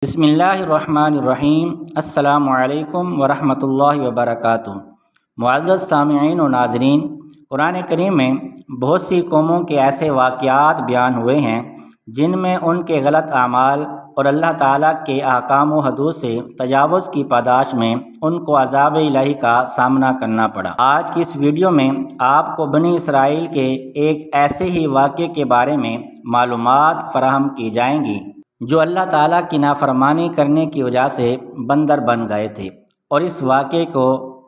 بسم اللہ الرحمن الرحیم۔ السلام علیکم ورحمۃ اللہ وبرکاتہ۔ معزز سامعین و ناظرین، قرآن کریم میں بہت سی قوموں کے ایسے واقعات بیان ہوئے ہیں جن میں ان کے غلط اعمال اور اللہ تعالیٰ کے احکام و حدود سے تجاوز کی پاداش میں ان کو عذاب الہی کا سامنا کرنا پڑا۔ آج کی اس ویڈیو میں آپ کو بنی اسرائیل کے ایک ایسے ہی واقعے کے بارے میں معلومات فراہم کی جائیں گی جو اللہ تعالیٰ کی نافرمانی کرنے کی وجہ سے بندر بن گئے تھے، اور اس واقعے کو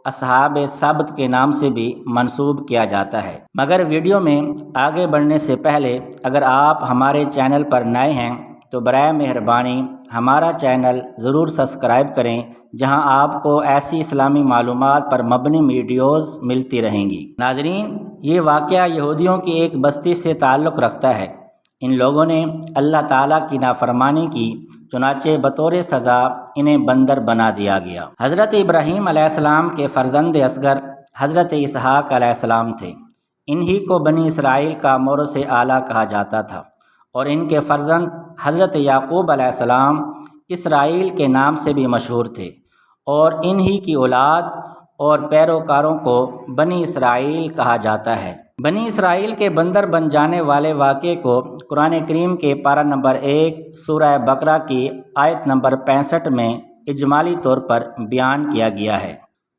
اصحاب سبت کے نام سے بھی منسوب کیا جاتا ہے۔ مگر ویڈیو میں آگے بڑھنے سے پہلے اگر آپ ہمارے چینل پر نئے ہیں تو برائے مہربانی ہمارا چینل ضرور سبسکرائب کریں، جہاں آپ کو ایسی اسلامی معلومات پر مبنی ویڈیوز ملتی رہیں گی۔ ناظرین، یہ واقعہ یہودیوں کی ایک بستی سے تعلق رکھتا ہے۔ ان لوگوں نے اللہ تعالیٰ کی نافرمانی کی، چنانچہ بطور سزا انہیں بندر بنا دیا گیا۔ حضرت ابراہیم علیہ السلام کے فرزند اصغر حضرت اسحاق علیہ السلام تھے۔ انہی کو بنی اسرائیل کا مورث اعلیٰ کہا جاتا تھا، اور ان کے فرزند حضرت یعقوب علیہ السلام اسرائیل کے نام سے بھی مشہور تھے، اور انہی کی اولاد اور پیروکاروں کو بنی اسرائیل کہا جاتا ہے۔ بنی اسرائیل کے بندر بن جانے والے واقعے کو قرآن کریم کے پارہ نمبر 1 سورہ بقرہ کی آیت نمبر 65 میں اجمالی طور پر بیان کیا گیا ہے۔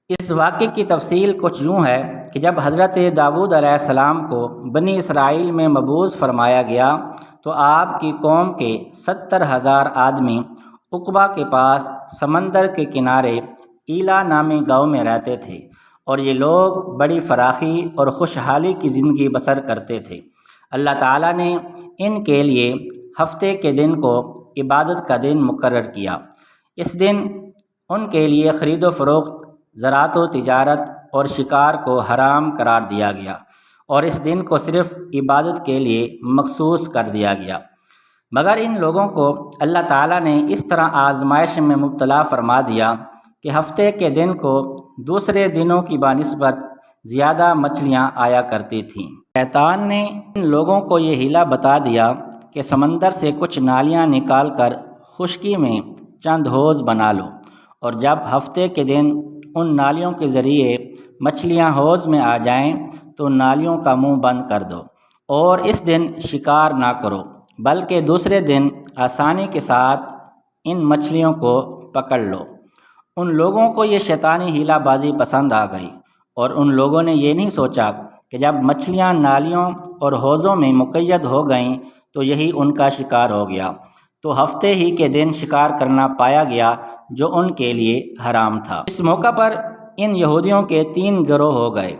اس واقعے کی تفصیل کچھ یوں ہے کہ جب حضرت داؤد علیہ السلام کو بنی اسرائیل میں مبعوث فرمایا گیا تو آپ کی قوم کے 70,000 آدمی عقبہ کے پاس سمندر کے کنارے ایلا نامی گاؤں میں رہتے تھے، اور یہ لوگ بڑی فراخی اور خوشحالی کی زندگی بسر کرتے تھے۔ اللہ تعالیٰ نے ان کے لیے ہفتے کے دن کو عبادت کا دن مقرر کیا۔ اس دن ان کے لیے خرید و فروخت، زراعت و تجارت اور شکار کو حرام قرار دیا گیا، اور اس دن کو صرف عبادت کے لیے مخصوص کر دیا گیا۔ مگر ان لوگوں کو اللہ تعالیٰ نے اس طرح آزمائش میں مبتلا فرما دیا کہ ہفتے کے دن کو دوسرے دنوں کی بنسبت زیادہ مچھلیاں آیا کرتی تھیں۔ شیطان نے ان لوگوں کو یہ حیلہ بتا دیا کہ سمندر سے کچھ نالیاں نکال کر خشکی میں چند حوض بنا لو، اور جب ہفتے کے دن ان نالیوں کے ذریعے مچھلیاں حوض میں آ جائیں تو نالیوں کا منہ بند کر دو، اور اس دن شکار نہ کرو، بلکہ دوسرے دن آسانی کے ساتھ ان مچھلیوں کو پکڑ لو۔ ان لوگوں کو یہ شیطانی حیلہ بازی پسند آ گئی، اور ان لوگوں نے یہ نہیں سوچا کہ جب مچھلیاں نالیوں اور حوضوں میں مقید ہو گئیں تو یہی ان کا شکار ہو گیا، تو ہفتے ہی کے دن شکار کرنا پایا گیا جو ان کے لیے حرام تھا۔ اس موقع پر ان یہودیوں کے 3 گروہ ہو گئے۔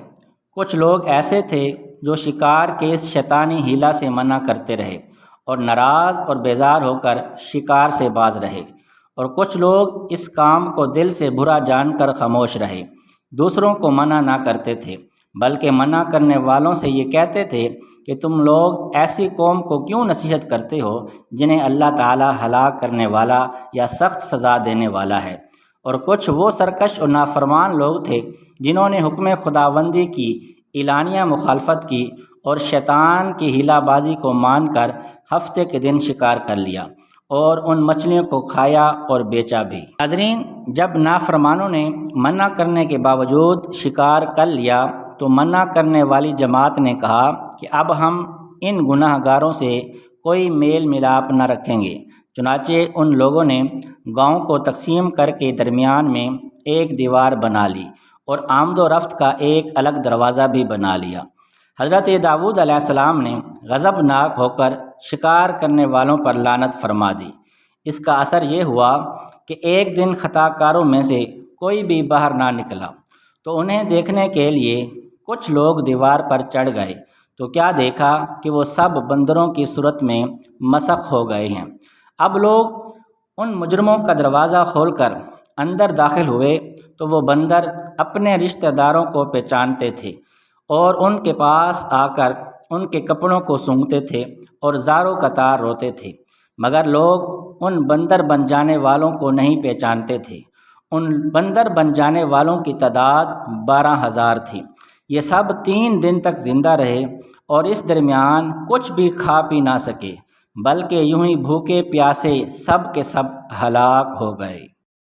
کچھ لوگ ایسے تھے جو شکار کے اس شیطانی حیلہ سے منع کرتے رہے اور ناراض اور بیزار ہو کر شکار سے باز رہے، اور کچھ لوگ اس کام کو دل سے برا جان کر خاموش رہے، دوسروں کو منع نہ کرتے تھے، بلکہ منع کرنے والوں سے یہ کہتے تھے کہ تم لوگ ایسی قوم کو کیوں نصیحت کرتے ہو جنہیں اللہ تعالیٰ ہلاک کرنے والا یا سخت سزا دینے والا ہے۔ اور کچھ وہ سرکش اور نافرمان لوگ تھے جنہوں نے حکم خداوندی کی اعلانیہ مخالفت کی اور شیطان کی حیلہ بازی کو مان کر ہفتے کے دن شکار کر لیا اور ان مچھلیوں کو کھایا اور بیچا بھی۔ ناظرین، جب نافرمانوں نے منع کرنے کے باوجود شکار کر لیا تو منع کرنے والی جماعت نے کہا کہ اب ہم ان گناہ گاروں سے کوئی میل ملاپ نہ رکھیں گے۔ چنانچہ ان لوگوں نے گاؤں کو تقسیم کر کے درمیان میں ایک دیوار بنا لی اور آمد و رفت کا ایک الگ دروازہ بھی بنا لیا۔ حضرت داؤد علیہ السلام نے غضبناک ہو کر شکار کرنے والوں پر لعنت فرما دی۔ اس کا اثر یہ ہوا کہ ایک دن خطا کاروں میں سے کوئی بھی باہر نہ نکلا، تو انہیں دیکھنے کے لیے کچھ لوگ دیوار پر چڑھ گئے تو کیا دیکھا کہ وہ سب بندروں کی صورت میں مسخ ہو گئے ہیں۔ اب لوگ ان مجرموں کا دروازہ کھول کر اندر داخل ہوئے تو وہ بندر اپنے رشتہ داروں کو پہچانتے تھے، اور ان کے پاس آ کر ان کے کپڑوں کو سونگھتے تھے اور زاروں قطار روتے تھے، مگر لوگ ان بندر بن جانے والوں کو نہیں پہچانتے تھے۔ ان بندر بن جانے والوں کی تعداد 12,000 تھی۔ یہ سب 3 دن تک زندہ رہے اور اس درمیان کچھ بھی کھا پی نہ سکے، بلکہ یوں ہی بھوکے پیاسے سب کے سب ہلاک ہو گئے۔